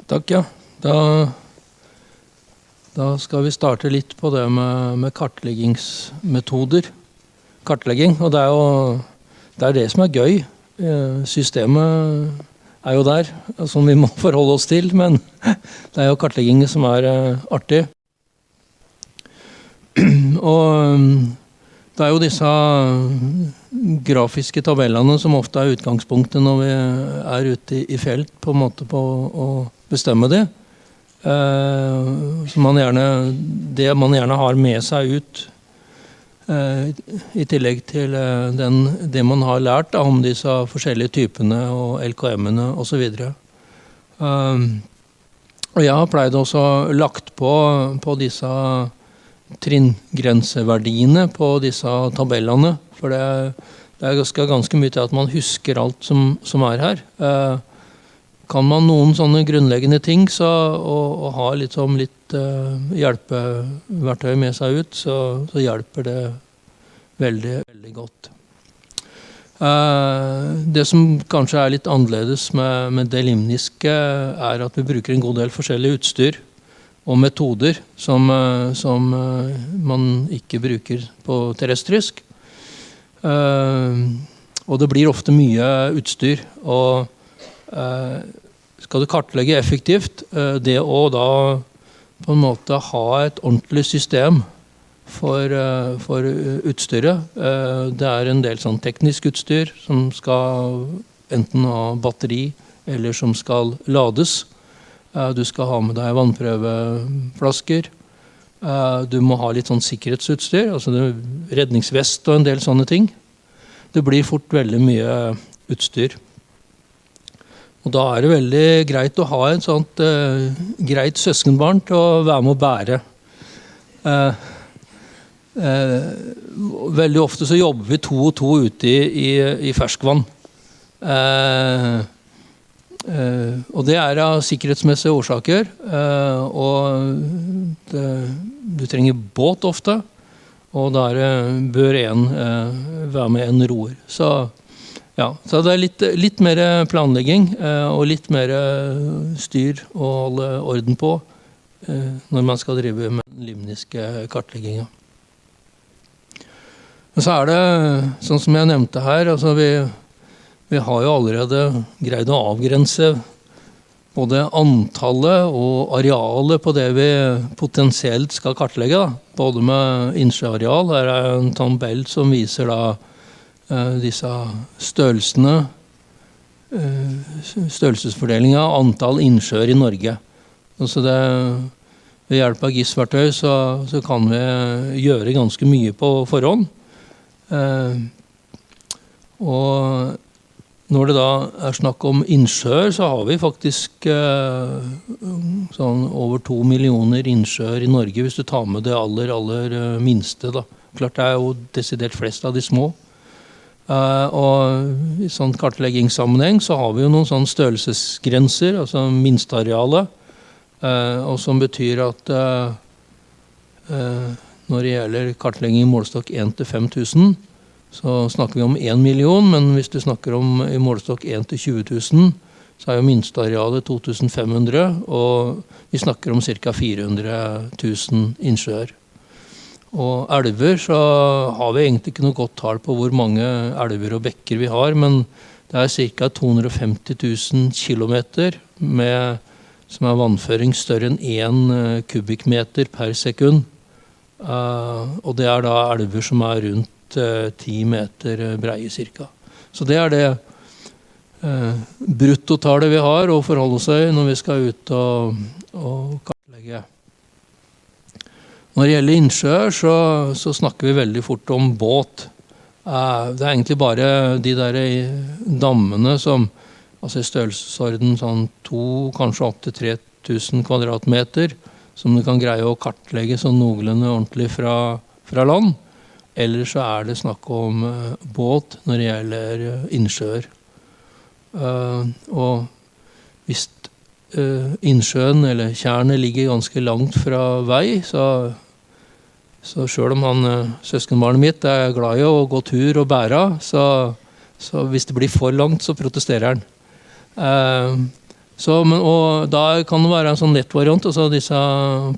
Takk, ja. Da skal vi starte litt på det med kartleggingsmetoder. Kartlegging, og det er det som er gøy. Systemet er jo der, som vi må forholde oss til, men det er jo kartleggingen som er artig. Og det er jo disse grafiske tabellene som ofte er utgangspunktet når vi er ute i felt på en måte på å bestemme det. Det man gjerne har med seg ut i tillegg til det man har lært om disse forskjellige typene og LKM-ene og så videre. Og jeg har pleid også lagt på disse trinngrenseverdiene på disse tabellene, for det skal ganske mye til at man husker alt som er her. Kan man noen sånne grunnleggende ting og ha litt hjelpeverktøy med seg ut, så hjelper det veldig, veldig godt. Det som kanskje er litt annerledes med det limniske er at vi bruker en god del forskjellig utstyr og metoder som man ikke bruker på terrestrisk. Og det blir ofte mye utstyr, og skal du kartlegge effektivt, det å da på en måte ha et ordentlig system for utstyret. Det er en del sånn teknisk utstyr som skal enten ha batteri eller som skal lades. Du skal ha med deg vannprøveflasker. Du må ha litt sånn sikkerhetsutstyr, altså redningsvest og en del sånne ting. Det blir fort veldig mye utstyr. Og da er det veldig greit å ha et sånt greit søskenbarn til å være med å bære. Veldig ofte så jobber vi to og to ute i ferskvann. Og det er av sikkerhetsmessige årsaker, og du trenger båt ofte, og der bør en være med en roer. Så det er litt mer planlegging og litt mer styr å holde orden på når man skal drive med den limniske kartleggingen. Men så er det, sånn som jeg nevnte her, altså vi har jo allerede greid å avgrense både antallet og arealet på det vi potensielt skal kartlegge, da. Både med innsjøareal, her er en tabell som viser da disse størrelsene, størrelsesfordelingen av antall innsjøer i Norge. Altså ved hjelp av GIS-verktøy så kan vi gjøre ganske mye på forhånd. Og når det da er snakk om innsjøer, så har vi faktisk sånn over 2 millioner innsjøer i Norge, hvis du tar med det aller minste, da. Klart det er jo desidert flest av de små. Og i sånn kartleggingssammenheng så har vi jo noen sånne størrelsesgrenser, altså minstearealet, og som betyr at når det gjelder kartlegging i målestokk 1 til 5000, så snakker vi om 1 million, men hvis du snakker om i målestokk 1 til 20 000, så er jo minstearealet 2500, og vi snakker om ca. 400 000 innsjøer. Og elver, så har vi egentlig ikke noe godt tall på hvor mange elver og bekker vi har, men det er ca. 250 000 kilometer som er vannføring større enn 1 kubikkmeter per sekund. Og det er da elver som er rundt 10 meter breie cirka. Så det er det bruttotallet vi har å forholde seg når vi skal ut og kartlegge. Når det gjelder innsjøer, så snakker vi veldig fort om båt. Det er egentlig bare de der dammene som, altså i størrelsesorden sånn 2, kanskje opp til 3000 kvadratmeter, som du kan greie å kartlegge sånn noenlunde ordentlig fra land. Eller så er det snakk om båt når det gjelder innsjøer. Og hvis innsjøen eller tjernet ligger ganske langt fra vei, så selv om søskenbarnet mitt er glad i å gå tur og bære, så hvis det blir for langt, så protesterer han. Og da kan det være en sånn lettvariant, altså disse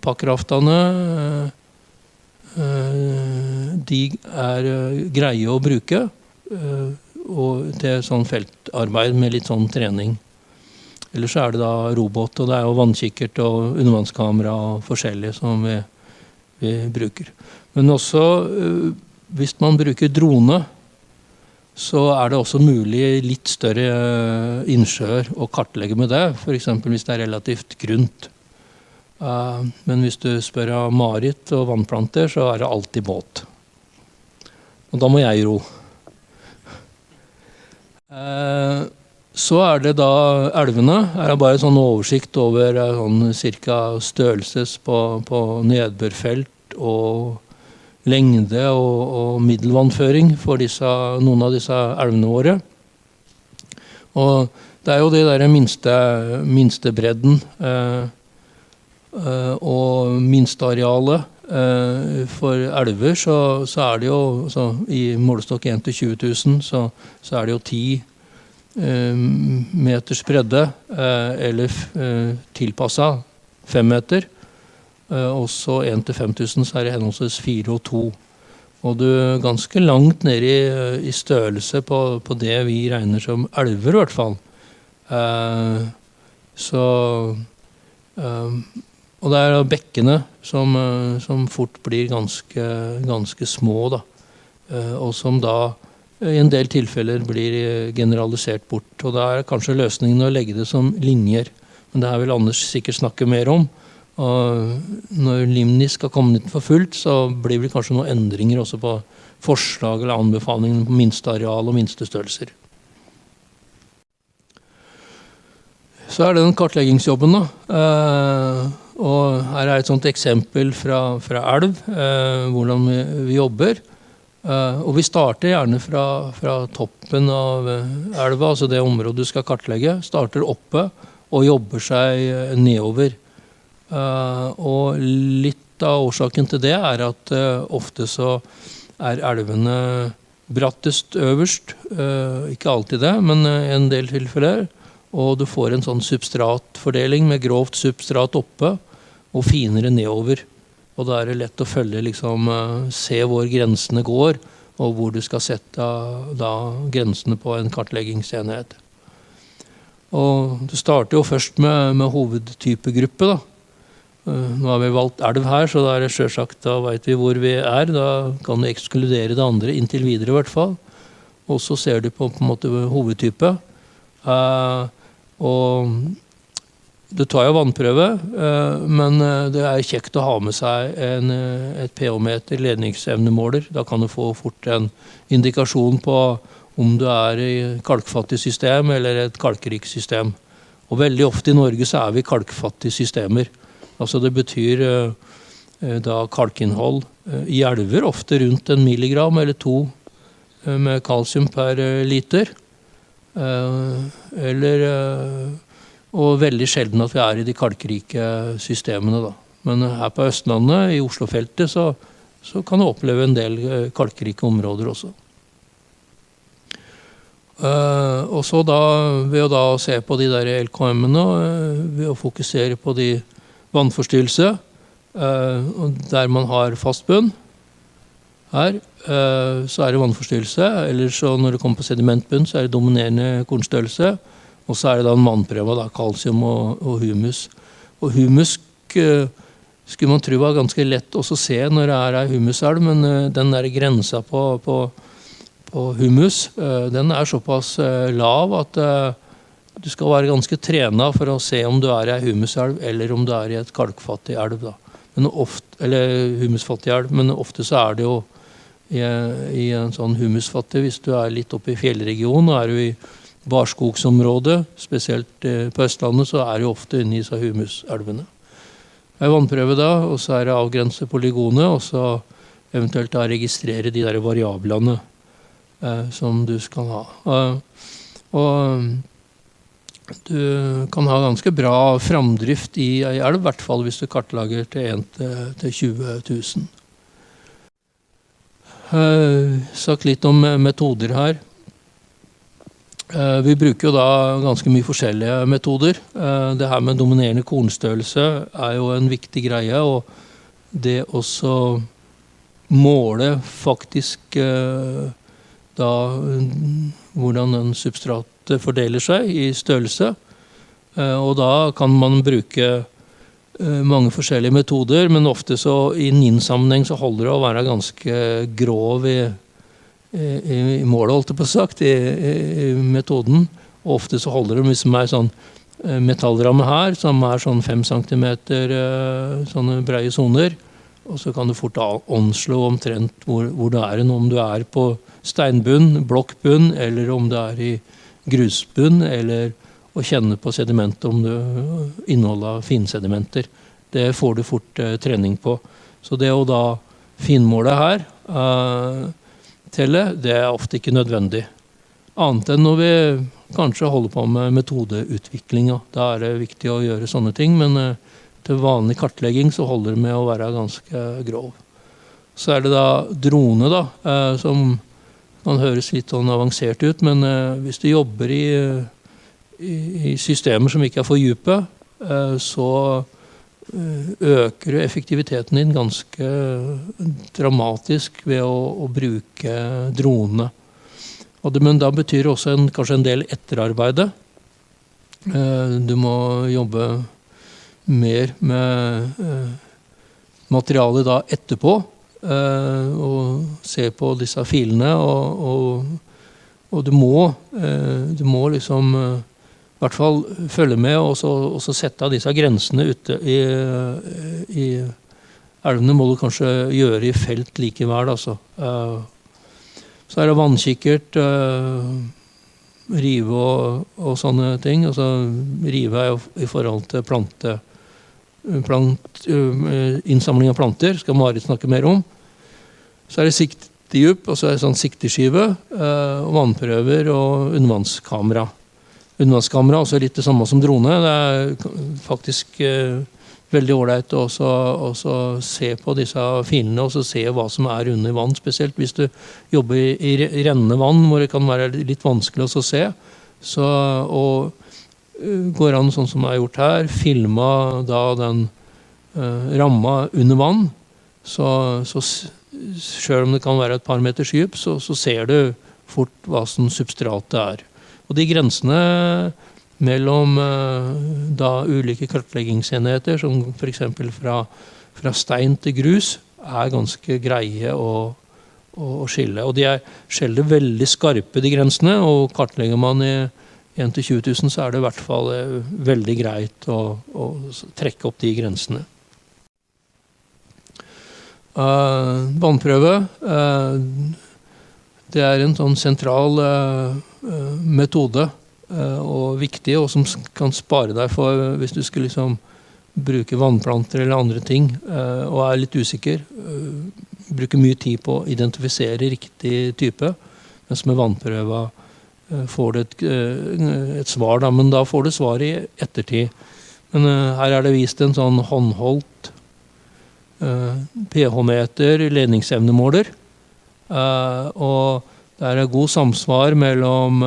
pakkraftene, de greie å bruke og til sånn feltarbeid med litt sånn trening. Ellers så det da robot, og det jo vannkikkert og undervannskamera og forskjellige som vi bruker. Men også hvis man bruker drone, så det også mulig litt større innsjøer å kartlegge med det, for eksempel hvis det relativt grunt. Men hvis du spør av Marit og vannplanter, så det alltid båt. Og da må jeg ro. Så det da elvene. Det bare en sånn oversikt over sånn cirka størrelses på nedbørfelt og lengde og middelvannføring for noen av disse elvene våre. Og det jo det der minstebredden og minstearealet for elver, så det jo så i målestokk 1 til 20 000, så det jo 10 meters bredde eller tilpasset 5 meter. Og så 1 til 5000 så det henholdsvis 4 og 2. Og du ganske langt ned i størrelse på det vi regner som elver i hvert fall. Og det bekkene som fort blir ganske små da. Og som da i en del tilfeller blir generalisert bort. Og det kanskje løsningen å legge det som linjer. Men det vil Anders sikkert snakke mer om. Og når Limni skal komme inn for fullt, så blir det kanskje noen endringer også på forslag eller anbefalinger på minsteareal og minstestørrelser. Så det den kartleggingsjobben da. Og her et sånt eksempel fra elv, hvordan vi jobber. Og vi starter gjerne fra toppen av elva, altså det området du skal kartlegge, starter oppe og jobber seg nedover. Og litt av årsaken til det at ofte så elvene brattest øverst, ikke alltid det, men en del tilfeller, og du får en sånn substratfordeling med grovt substrat oppe og finere nedover. Og da det lett å følge, se hvor grensene går, og hvor du skal sette da grensene på en kartleggingsenhet. Og du starter jo først med hovedtypegruppe da. Nå har vi valgt elv her, så da det selvsagt, da vet vi hvor vi da kan du ekskludere det andre inntil videre i hvert fall. Og så ser du på en måte hovedtype. Og du tar jo vannprøve, men det kjekt å ha med seg et pH-meter, ledningsevnemåler. Da kan du få fort en indikasjon på om du i kalkfattig system eller et kalkrik system. Og veldig ofte i Norge så vi kalkfattige systemer. Altså det betyr da kalkinnhold i elver, ofte rundt 1 milligram eller 2 med kalsium per liter. Og veldig sjelden at vi i de kalkrike systemene da. Men her på Østlandet, i Oslofeltet, så kan du oppleve en del kalkrike områder også. Og så da, ved å da se på de der LKM-ene, ved å fokusere på de vannforstyrrelse, der man har fast bunn, her, så det vannforstyrrelse, eller så når det kommer på sedimentbunn, så det dominerende kornstørrelse, og så det da en vannprøve, da, kalsium og humus. Og humus skulle man tro var ganske lett også å se når det humuselv, men den der grensa på humus, den såpass lav at du skal være ganske trenet for å se om du i humuselv, eller om du i et kalkfattig elv. Da. Eller humusfattig elv, men ofte så det jo i en sånn humusfattig, hvis du litt oppe i fjellregionen, og du i barskogsområdet, spesielt på Østlandet, så det jo ofte inne i disse humuselvene. Det vannprøve da, og så det avgrenset polygonet, og så eventuelt da registrere de der variablene som du skal ha. Og du kan ha ganske bra framdrift i elv, i hvert fall hvis du kartlager til 1 til 20 000. Sagt litt om metoder her. Vi bruker jo da ganske mye forskjellige metoder. Det her med dominerende kornstørrelse jo en viktig greie, og det også måle faktisk da hvordan den substratet fordeler seg i størrelse. Og da kan man bruke mange forskjellige metoder, men ofte så i NIN-sammenheng så holder det å være ganske grov i målet, holdt det på sagt, i metoden. Og ofte så holder det hvis det sånn metallramme her, som sånn 5 centimeter sånne breie zoner, og så kan du fort anslå omtrent hvor det om du på steinbunn, blokkbunn, eller om det i grusbunn, eller å kjenne på sedimentet om det inneholder finsedimenter. Det får du fort trening på. Så det å da finmåle her, telle, det ofte ikke nødvendig. Annet enn når vi kanskje holder på med metodeutvikling. Da det viktig å gjøre sånne ting, men til vanlig kartlegging så holder det med å være ganske grov. Så det da drone da, som kan høres litt sånn avansert ut, men hvis du jobber i systemer som ikke for dype, så øker du effektiviteten din ganske dramatisk ved å bruke dronene. Men da betyr det også kanskje en del etterarbeide. Du må jobbe mer med materialet da etterpå, og se på disse filene, og du må liksom i hvert fall følge med og så sette disse grensene ute i elvene må du kanskje gjøre i felt likevel. Altså. Så det vannkikkert, rive og sånne ting. Altså, rive jo i forhold til innsamling av planter, skal Marit snakke mer om. Så det siktedyp, og så det sånn sikteskive, vannprøver og undervannskamera. Undervannskamera også litt det samme som drone. Det faktisk veldig ordentlig å se på disse filene og så se hva som under vann, spesielt hvis du jobber i rennende vann, hvor det kan være litt vanskelig å se. Og går an sånn som jeg har gjort her, filma da den ramma under vann, så selv om det kan være et par meters dyp, så ser du fort hva som substratet Og de grensene mellom da ulike kartleggingsenheter, som for eksempel fra stein til grus, ganske greie å skille. Og de skjelder veldig skarpe, de grensene, og kartlegger man i 1 til 20 000, så det i hvert fall veldig greit å trekke opp de grensene. Vannprøve, det en sånn sentral metode og viktig, og som kan spare deg for hvis du skal liksom bruke vannplanter eller andre ting og litt usikker, bruke mye tid på å identifisere riktig type, mens med vannprøva får du et svar da, men da får du svar i ettertid. Men her det vist en sånn håndholdt pH-meter ledningsevnemåler, og det god samsvar mellom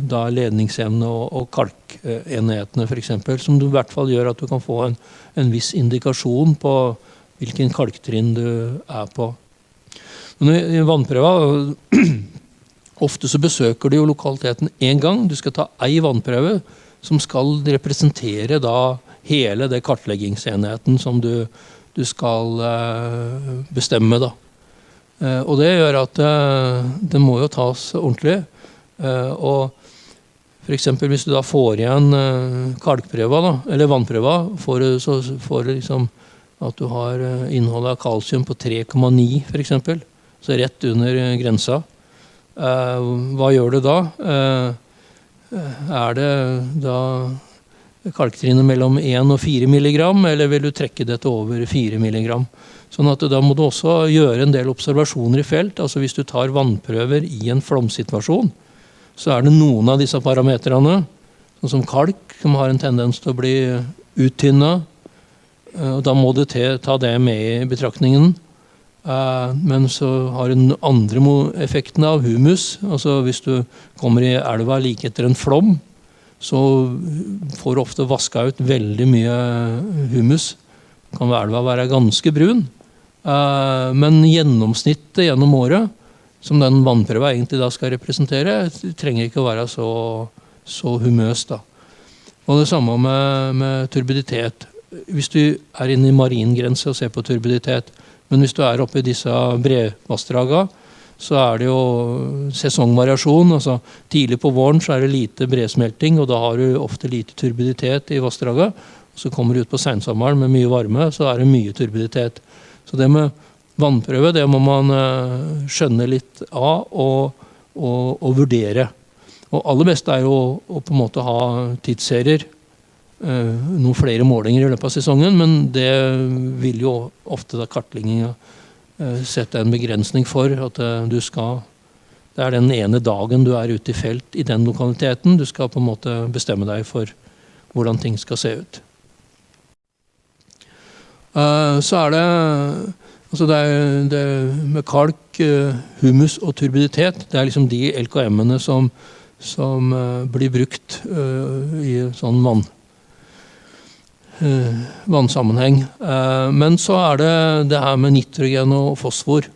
da ledningsevne og kalkenhetene for eksempel, som du i hvert fall gjør at du kan få en viss indikasjon på hvilken kalktrinn du på. Men i vannprøva, ofte så besøker du jo lokaliteten en gang. Du skal ta en vannprøve som skal representere da hele det kartleggingsenheten som du skal bestemme da. Og det gjør at det må jo tas ordentlig. Og for eksempel hvis du da får igjen kalkprøva da, eller vannprøva, så får du liksom at du har innholdet av kalsium på 3,9 for eksempel, så rett under grensa. Hva gjør du da? Det da kalktrinnet mellom 1 og 4 milligram, eller vil du trekke det til over 4 milligram? Sånn at da må du også gjøre en del observasjoner i felt. Altså hvis du tar vannprøver i en flomsituasjon, så det noen av disse parametrene, sånn som kalk, som har en tendens til å bli uttynnet, og da må du ta det med i betraktningen. Men så har den andre effekten av humus. Altså hvis du kommer i elva like etter en flom, så får du ofte vaska ut veldig mye humus. Kan elva være ganske brun. Men gjennomsnittet gjennom året, som den vannprøva egentlig da skal representere, trenger ikke å være så humøs da. Og det samme med turbiditet. Hvis du inne i maringrense og ser på turbiditet, men hvis du oppe i disse bredvassdraga, så det jo sesongvariasjon. Altså, tidlig på våren så det lite bredsmelting, og da har du ofte lite turbiditet i vassdraga. Så kommer du ut på sensommeren med mye varme, så det mye turbiditet. Så det med vannprøve, det må man skjønne litt av og vurdere. Og aller best jo å på en måte ha tidsserier, noen flere målinger i løpet av sesongen, men det vil jo ofte da kartleggingen sette en begrensning for at du skal, det den ene dagen du ute i felt i den lokaliteten, du skal på en måte bestemme deg for hvordan ting skal se ut. Så det altså det med kalk, humus og turbiditet, det liksom de LKM-ene som blir brukt i sånn vannsammenheng. Men så det her med nitrogen og fosfor.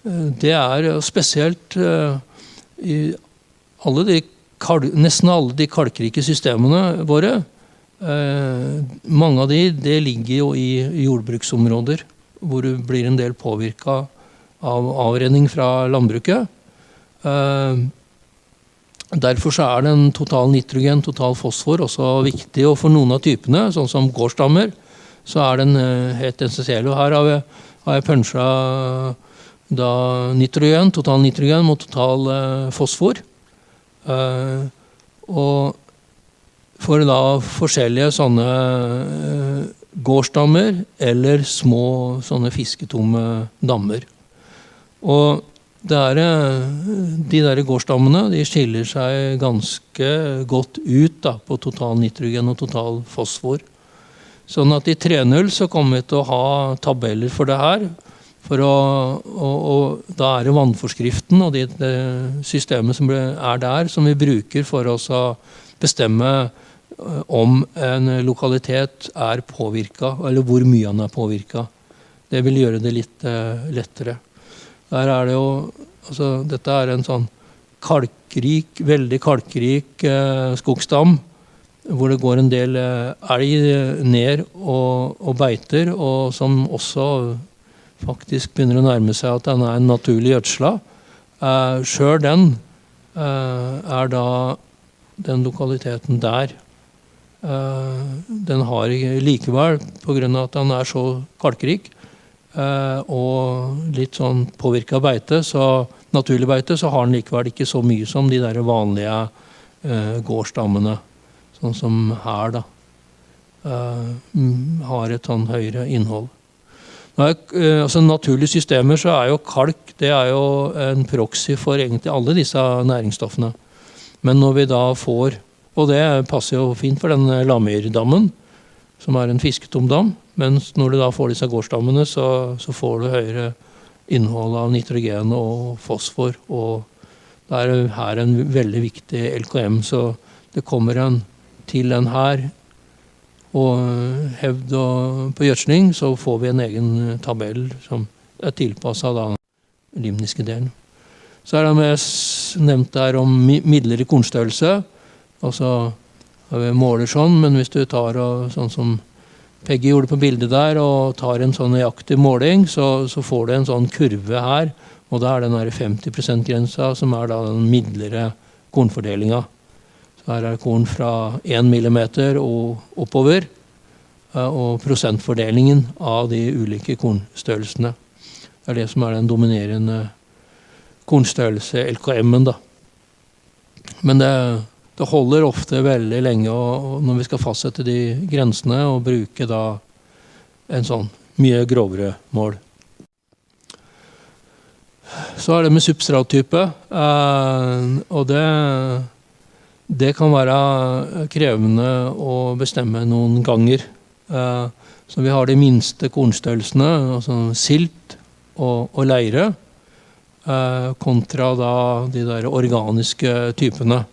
Det spesielt i nesten alle de kalkrike systemene våre. Mange av de ligger jo i jordbruksområder, hvor du blir en del påvirket av avrenning fra landbruket. Derfor så den total nitrogen, total fosfor også viktig, og for noen av typene, sånn som gårdstammer, så den helt essensiell. Og her har jeg punsjet da nitrogen, total nitrogen mot total fosfor. Og for da forskjellige sånne gårdsdammer eller små sånne fisketomme dammer. Og de der gårdsdammene, de skiller seg ganske godt ut da, på total nitrogen og total fosfor. Sånn at i 3.0 så kommer vi til å ha tabeller for det her, og da det vannforskriften og det systemet som der, som vi bruker for oss å bestemme om en lokalitet påvirket, eller hvor mye den påvirket. Det vil gjøre det litt lettere. Der det jo, altså dette en sånn kalkrik, veldig kalkrik skogsdam, hvor det går en del elg ned og beiter, og som også faktisk begynner å nærme seg at den en naturlig gjødsla. Selv den da den lokaliteten der. Den har likevel, på grunn av at den så kalkrik, og litt sånn påvirket beite, så naturlig beite, så har den likevel ikke så mye som de der vanlige gårdsdammene, sånn som her da, har et sånn høyere innhold. Altså naturlige systemer så jo kalk, det jo en proxy for egentlig alle disse næringsstoffene. Men når vi da får, og det passer jo fint for den Lamyrdammen, som en fisketomdam, mens når du da får disse gårdsdammene, så får du høyere innhold av nitrogen og fosfor, og det her en veldig viktig LKM, så det kommer til den her, og hevd på gjødsling, så får vi en egen tabell som tilpasset da limniske delen. Så det vi nevnt der om midler i kornstørrelse, altså vi måler sånn, men hvis du tar sånn som Peggy gjorde på bildet der, og tar en sånn nøyaktig måling, så får du en sånn kurve her, og da den her 50% grensa, som da den midlere kornfordelingen. Så her korn fra 1 millimeter og oppover, og prosentfordelingen av de ulike kornstørrelsene. Det det som den dominerende kornstørrelse, LKM-en da. Men det holder ofte veldig lenge når vi skal fastsette de grensene og bruke da en sånn mye grovere mål. Så det med substrattype, og det kan være krevende å bestemme noen ganger. Så vi har de minste kornstørrelsene, altså silt og leire, kontra da de der organiske typene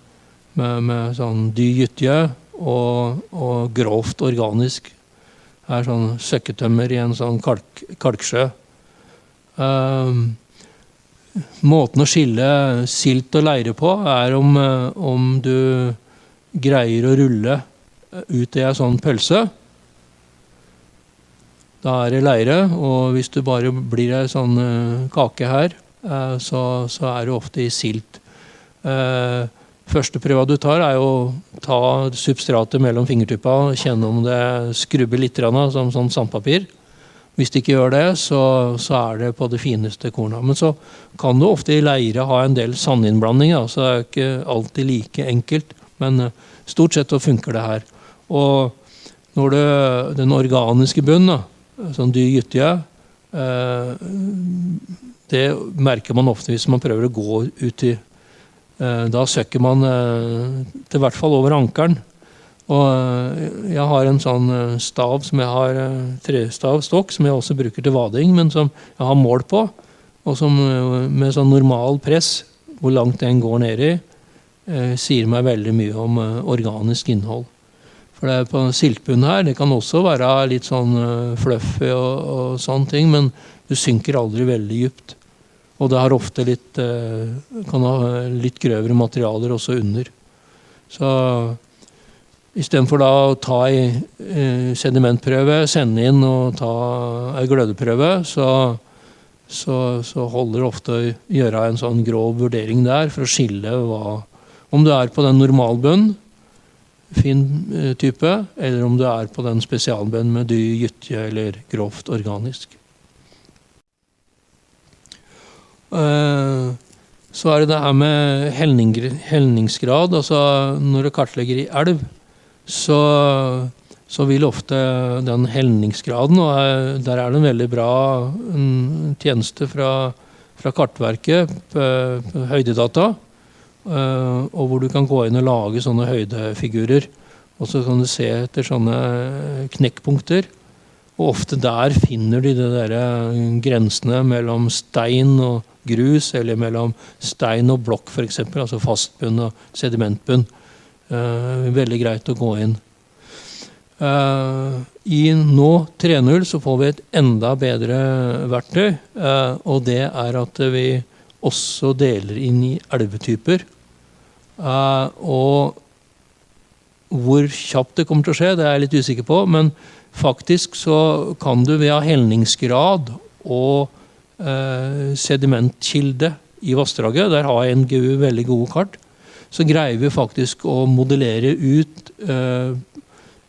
med sånn gytje og grovt organisk. Her sånn søkketømmer i en sånn kalksjø. Måten å skille silt og leire på om du greier å rulle ut i en sånn pølse. Da det leire, og hvis du bare blir en sånn kake her, så det ofte i silt. Første prøva du tar jo å ta substratet mellom fingertuppa, kjenne om det skrubber litt som sånn sandpapir. Hvis det ikke gjør det, så det på det fineste kornet. Men så kan du ofte i leire ha en del sandinnblanding, så det ikke alltid like enkelt. Men stort sett så funker det her. Og når den organiske bunnen, sånn gytje, det merker man ofte hvis man prøver å gå ut i. Da søkker man til hvert fall over ankeren. Og jeg har en sånn stav som jeg har, trestavstokk, som jeg også bruker til vading, men som jeg har mål på, og som med sånn normal press, hvor langt den går ned i, sier meg veldig mye om organisk innhold. For det på siltbunnen her, det kan også være litt sånn fluffy og sånne ting, men du synker aldri veldig dypt. Og det har ofte kan ha litt grøvere materialer også under. Så i stedet for da å ta en sedimentprøve, sende inn og ta en glødeprøve, så holder det ofte å gjøre en sånn grov vurdering der for å skille om du på den normalbønn, fin type, eller om du på den spesialbønn med gytje eller grovt organisk. Så det her med helningsgrad, altså når du kartlegger i elv, så vil ofte den helningsgraden, og der det en veldig bra tjeneste fra Kartverket på høydedata, og hvor du kan gå inn og lage sånne høydefigurer, og så kan du se etter sånne knekkpunkter, og ofte der finner de der grensene mellom stein og grus, eller mellom stein og blokk for eksempel, altså fastbunn og sedimentbunn. Veldig greit å gå inn. I nå 3.0 så får vi et enda bedre verktøy, og det at vi også deler inn i elvetyper. Og hvor kjapt det kommer til å skje, det jeg litt usikker på, men faktisk så kan du ved helningsgrad og sedimentkilde i vassdraget, der har NGU veldig gode kart, så greier vi faktisk å modellere ut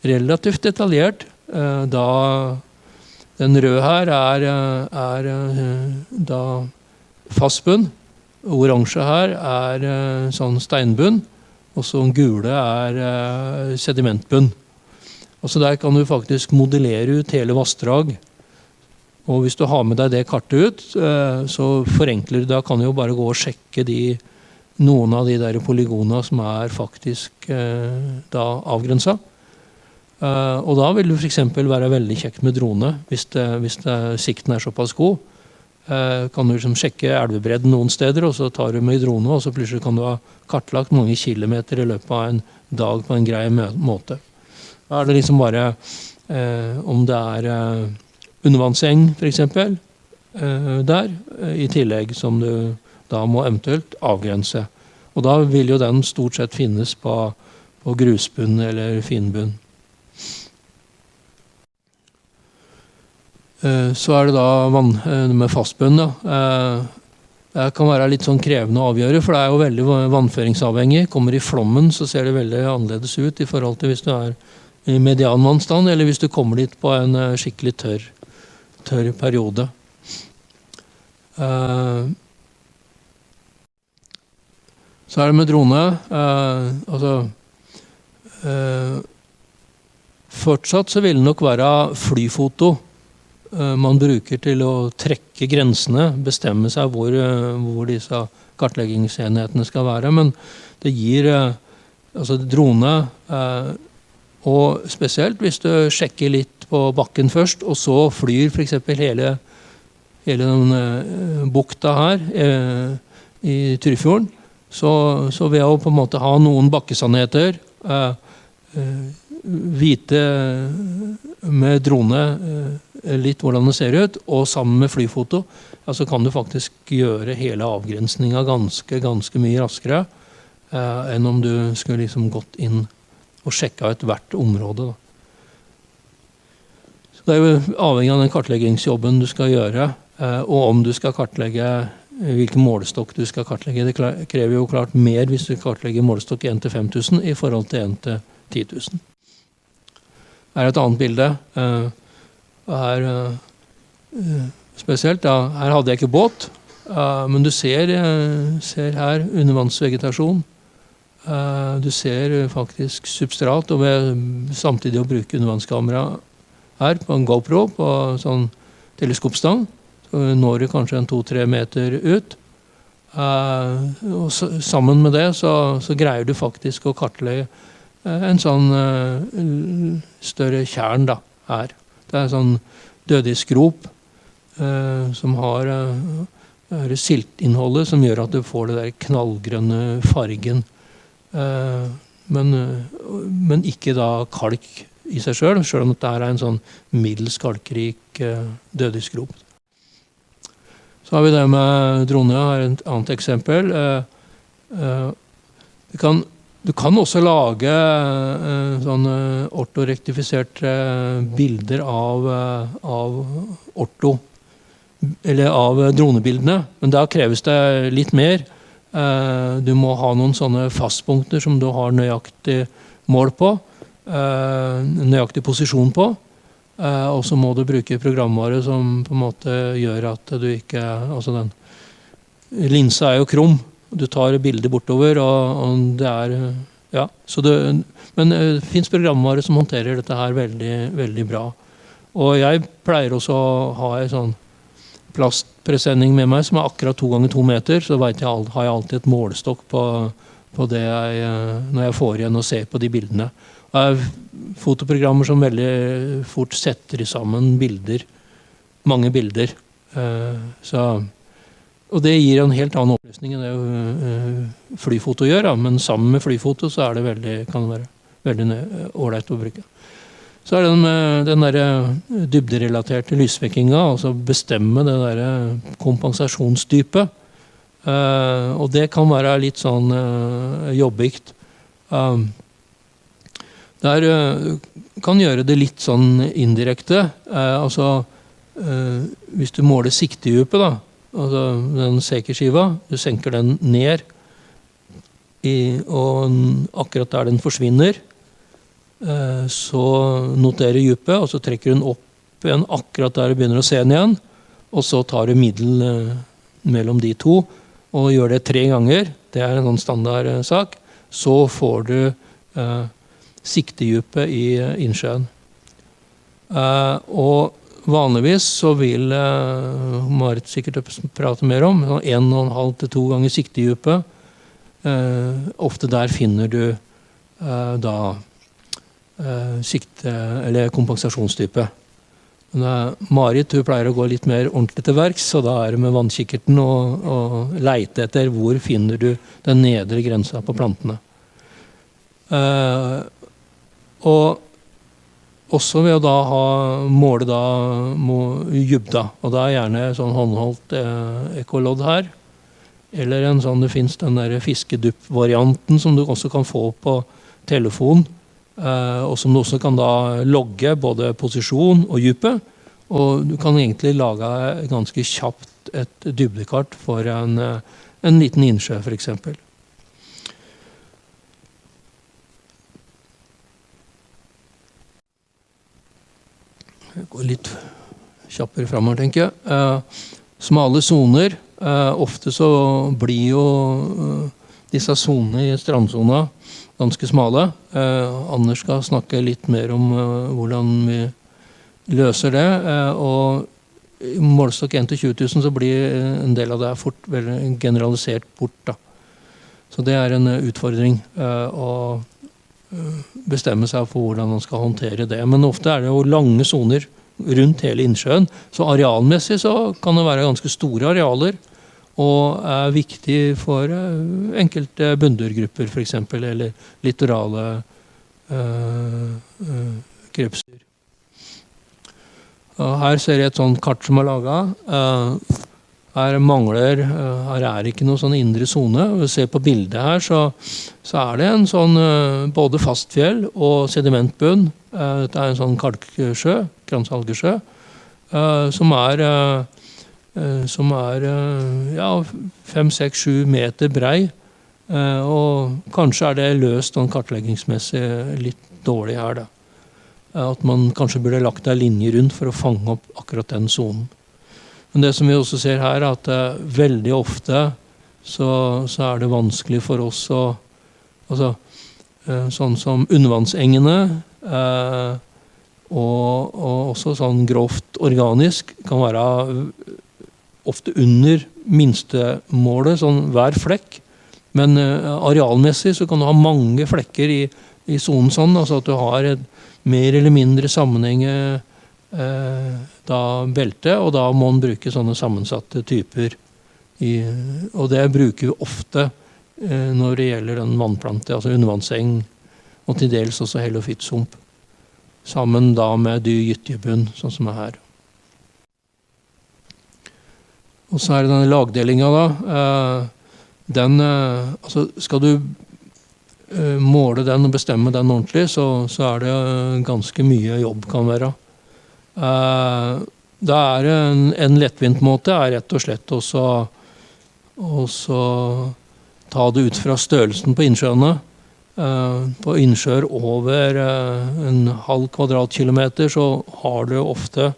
relativt detaljert, da den røde her da fastbunn, oransje her sånn steinbunn, og så gule sedimentbunn. Og så der kan du faktisk modellere ut hele vassdrag. Og hvis du har med deg det kartet ut, så forenkler du, da kan du jo bare gå og sjekke noen av de der polygonene som faktisk da avgrenset. Og da vil det for eksempel være veldig kjekt med drone, hvis sikten såpass god. Kan du liksom sjekke elvebredden noen steder, og så tar du med i drone, og så plutselig kan du ha kartlagt mange kilometer i løpet av en dag på en grei måte. Da det liksom bare om det undervannseng for eksempel der, i tillegg som du da må eventuelt avgrense. Og da vil jo den stort sett finnes på grusbunn eller finbunn. Så det da med fastbunn. Det kan være litt sånn krevende å avgjøre, for det jo veldig vannføringsavhengig. Kommer i flommen, så ser det veldig annerledes ut i forhold til hvis du i medianvannstand, eller hvis du kommer dit på en skikkelig tørr periode. Så det med drone. Fortsatt så vil det nok være flyfoto man bruker til å trekke grensene, bestemme seg hvor disse kartleggingsenhetene skal være, men det gir drone Og spesielt hvis du sjekker litt på bakken først, og så flyr for eksempel hele den bukta her i Tryfjorden, så ved å på en måte ha noen bakkesannheter, vite med drone litt hvordan det ser ut, og sammen med flyfoto, så kan du faktisk gjøre hele avgrensningen ganske mye raskere enn om du skulle liksom gått inn og sjekket ut hvert område. Så det er jo avhengig av den kartleggingsjobben du skal gjøre, og om du skal kartlegge hvilken målestokk du skal kartlegge. Det krever jo klart mer hvis du kartlegger målestokk 1 til 5000 i forhold til 1 til 10 000. Her er et annet bilde. Her spesielt, her hadde jeg ikke båt, men du ser her undervannsvegetasjon. Du ser faktisk substrat, og ved samtidig å bruke undervannskamera her på en GoPro på sånn teleskopstang, så når du kanskje 2-3 meter ut. Og sammen med det så greier du faktisk å kartlegge en sånn større kjern da, her. Det er en sånn dødisgrop som har siltinnholdet som gjør at du får det der knallgrønne fargen. Men ikke da kalk i seg selv om dette er en sånn middels kalkrik dødisgrop. Så har vi det med drone, her er et annet eksempel. Du kan også lage sånne ortorektifiserte bilder av orto, eller av dronebildene, men da kreves det litt mer. Du må ha noen sånne fastpunkter som du har nøyaktig mål på, nøyaktig posisjon på, og så må du bruke programvare som på en måte gjør at du ikke, altså den linsa er jo krum, du tar bildet bortover, og det er, ja, så men det finnes programvare som håndterer dette her veldig, veldig bra. Og jeg pleier også å ha en sånn plastpresenning med meg som er akkurat 2 ganger 2 meter, så har jeg alltid et målestokk på det når jeg får igjen og ser på de bildene. Det er fotoprogrammer som veldig fort setter sammen bilder, mange bilder. Og det gir en helt annen oppløsning enn det flyfoto gjør, men sammen med flyfoto så er det kan det være veldig ålreit å bruke. Så er det den der dybderelaterte lysvekkinga, altså bestemme det der kompensasjonsdypet. Og det kan være litt sånn jobbikt. Der kan gjøre det litt sånn indirekte. Altså, hvis du måler siktedypet da, altså den sekerskiva, du senker den ned, og akkurat der den forsvinner, så noterer dypet, og så trekker hun opp igjen akkurat der du begynner å se den igjen, og så tar du middel mellom de to, og gjør det 3 ganger, det er en standard sak, så får du siktedypet i innsjøen. Og vanligvis så vil Marit sikkert prate mer om 1,5 til 2 ganger siktedypet. Ofte der finner du da sikte eller kompensasjonsdypet. Marit hun pleier å gå litt mer ordentlig til verks, så da er det med vannkikkerten og leite etter hvor finner du den nedre grensa på plantene. Og også ved å da måle dybda, og da er gjerne sånn håndholdt ekkolodd her, eller en sånn, det finnes den der fiskedupp-varianten som du også kan få på telefon, og som du også kan da logge både posisjon og dypet, og du kan egentlig lage ganske kjapt et dybdekart for en liten innsjø for eksempel. Jeg går litt kjappere fremover, tenker jeg. Smale zoner. Ofte så blir jo disse zonene i strandzona ganske smale. Anders skal snakke litt mer om hvordan vi løser det. Og i målestokk 1 til 20 000 så blir en del av det fort generalisert bort. Da. Så det er en utfordring å bestemme seg for hvordan man skal håndtere det. Men ofte det jo lange zoner rundt hele innsjøen, så arealmessig så kan det være ganske store arealer, og viktig for enkelte bunndyrgrupper for eksempel, eller littorale krepsdyr. Her ser jeg et sånt kart som laget. Her ikke noe sånn indre zone. Hvis vi ser på bildet her, så det en sånn både fastfjell og sedimentbunn. Dette en sånn kalksjø, kransalgesjø, som ja, 5, 6, 7 meter brei. Og kanskje det løst sånn kartleggingsmessig litt dårlig her da. At man kanskje burde lagt en linje rundt for å fange opp akkurat den zonen. Men det som vi også ser her, at veldig ofte så det vanskelig for oss altså, sånn som undervannsengene og også sånn grovt organisk kan være ofte under minstemålet, sånn hver flekk. Men arealmessig så kan du ha mange flekker i zonen sånn, altså at du har et mer eller mindre sammenheng da belte, og da må man bruke sånne sammensatte typer. Og det bruker vi ofte når det gjelder en vannplante, altså undervannseng, og til dels også helofytsump. Sammen da med gyttjebunn, sånn som her. Og så det denne lagdelingen da. Altså skal du måle den og bestemme den ordentlig, så det ganske mye jobb kan være. Da en lettvint måte rett og slett også ta det ut fra størrelsen på innsjøene. På innsjøer over en halv kvadratkilometer så har du ofte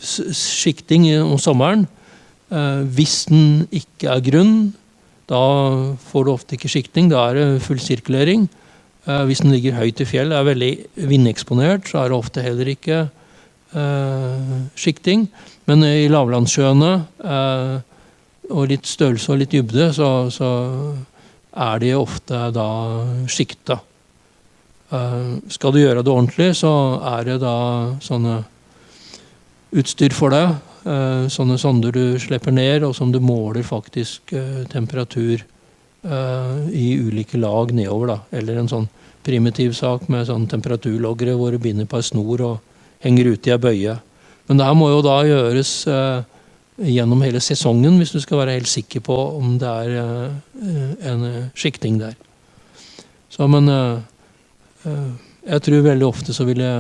skikting om sommeren. Hvis den ikke grunn, da får du ofte ikke skikting, da det full sirkulering. Hvis den ligger høyt i fjell, veldig vindeksponert, så det ofte heller ikke skikting. Men i lavlandssjøene, og litt størrelse og litt dybde, så de ofte da skikta. Skal du gjøre det ordentlig, så det da sånne utstyr for deg, sånne sonder du slipper ned, og som du måler faktisk temperatur i ulike lag nedover da. Eller en sånn primitiv sak med sånn temperaturloggere hvor du binder på en snor og henger ut i en bøye. Men det her må jo da gjøres gjennom hele sesongen hvis du skal være helt sikker på om det en skikting der. Så, men jeg tror veldig ofte så vil jeg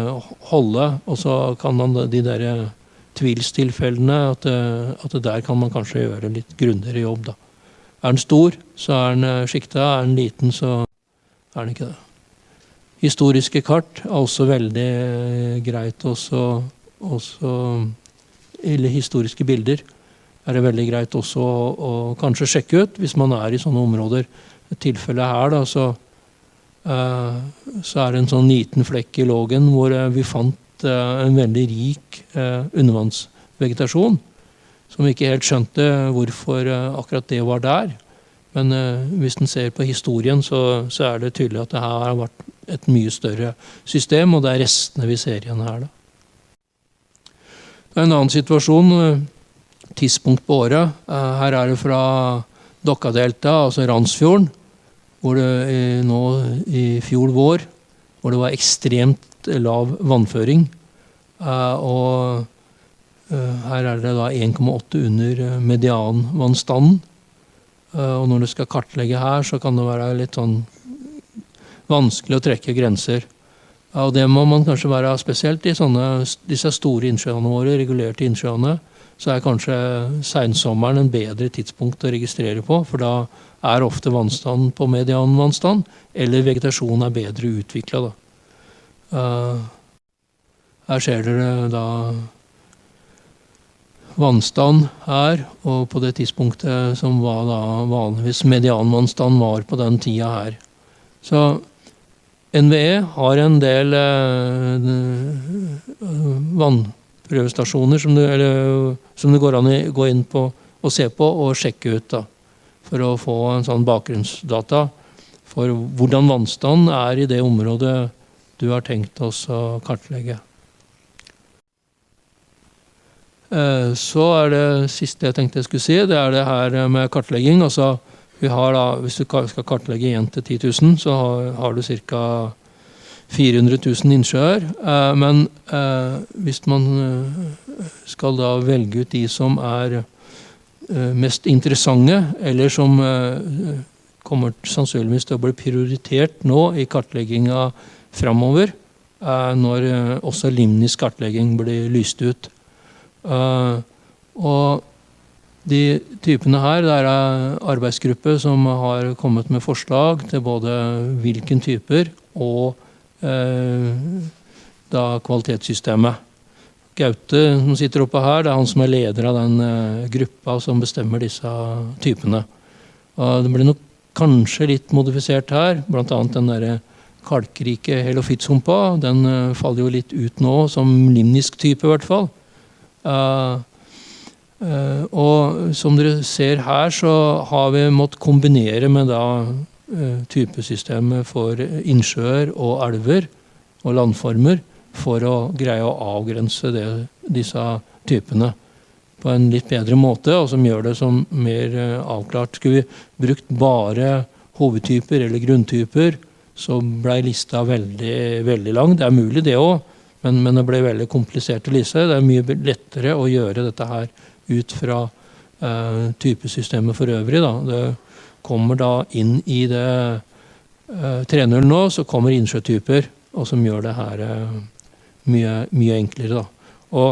holde, og så kan man de der tvilstilfellene, at der kan man kanskje gjøre litt grundigere jobb da. Den stor, så den skikta. Den liten, så den ikke det. Historiske kart også veldig greit også, eller historiske bilder det veldig greit også å kanskje sjekke ut hvis man i sånne områder. I tilfellet her da, så det en sånn liten flekk i lågen hvor vi fant en veldig rik undervannsvegetasjon som vi ikke helt skjønte hvorfor akkurat det var der. Men hvis den ser på historien så det tydelig at det her har vært et mye større system, og det restene vi ser igjen her da. Det en annen situasjon, tidspunkt på året. Her det fra Dokkadelta, altså Randsfjorden, hvor det nå i fjor vår, hvor det var ekstremt lav vannføring. Og her det da 1,8 under medianvannstanden. Og når du skal kartlegge her, så kan det være litt sånn vanskelig å trekke grenser. Og det må man kanskje være spesielt i disse store innsjøene våre, regulerte innsjøene, så kanskje sensommeren en bedre tidspunkt å registrere på, for da ofte vannstanden på medianvannstand, eller vegetasjonen bedre utviklet da. Her ser dere da vannstand her, og på det tidspunktet som var da vanligvis medianvannstand var på den tida her. Så NVE har en del vannprøvestasjoner som det går an å gå inn på og se på og sjekke ut da, for å få en sånn bakgrunnsdata for hvordan vannstand i det området du har tenkt oss å kartlegge. Så det siste jeg tenkte jeg skulle si, det det her med kartlegging. Altså, vi har da, hvis du skal kartlegge 1 til 10 000, så har du ca. 400 000 innsjøer. Men hvis man skal da velge ut de som mest interessante, eller som kommer sannsynligvis til å bli prioritert nå i kartlegginga fremover, når også Limnis kartlegging blir lyst ut. Og de typene her, det arbeidsgruppe som har kommet med forslag til både hvilken typer og da kvalitetssystemet. Gaute som sitter oppe her, det han som leder av den gruppa som bestemmer disse typene. Og det blir nok kanskje litt modifisert her, blant annet den der kalkrike helofitshumpa, den faller jo litt ut nå som limnisk type i hvert fall. Og som dere ser her, så har vi måttet kombinere med da typesystemet for innsjøer og elver og landformer for å greie å avgrense disse typene på en litt bedre måte, og som gjør det som mer avklart. Skulle vi brukt bare hovedtyper eller grunntyper, så ble lista veldig, veldig lang. Det mulig det også, men det ble veldig komplisert å lise. Det mye lettere å gjøre dette her ut fra typesystemet for øvrig. Da. Det kommer da inn i det 3.0 nå, så kommer innsjøtyper, og som gjør det her mye enklere. Da. Og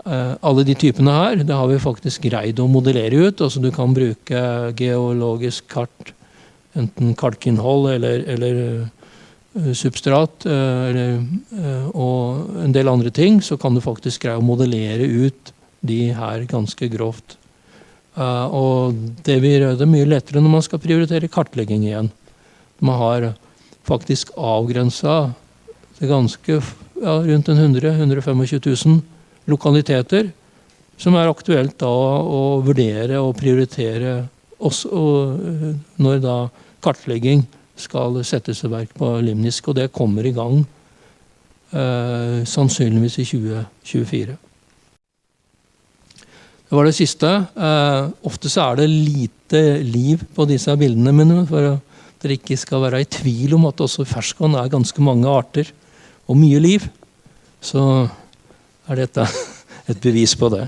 alle de typene her, det har vi faktisk greid å modellere ut. Altså du kan bruke geologisk kart, enten kalkinnhold eller substrat, og en del andre ting, så kan du faktisk greie å modellere ut de her ganske grovt. Og det vil gjøre det mye lettere når man skal prioritere kartlegging igjen. Man har faktisk avgrenset til ganske rundt 125 000 lokaliteter som aktuelt da å vurdere og prioritere også når da kartlegging skal settes i verk på Limnisk, og det kommer i gang sannsynligvis i 2024. Det var det siste. Ofte så det lite liv på disse bildene mine, for at dere ikke skal være i tvil om at også i ferskvann ganske mange arter og mye liv. Så dette et bevis på det.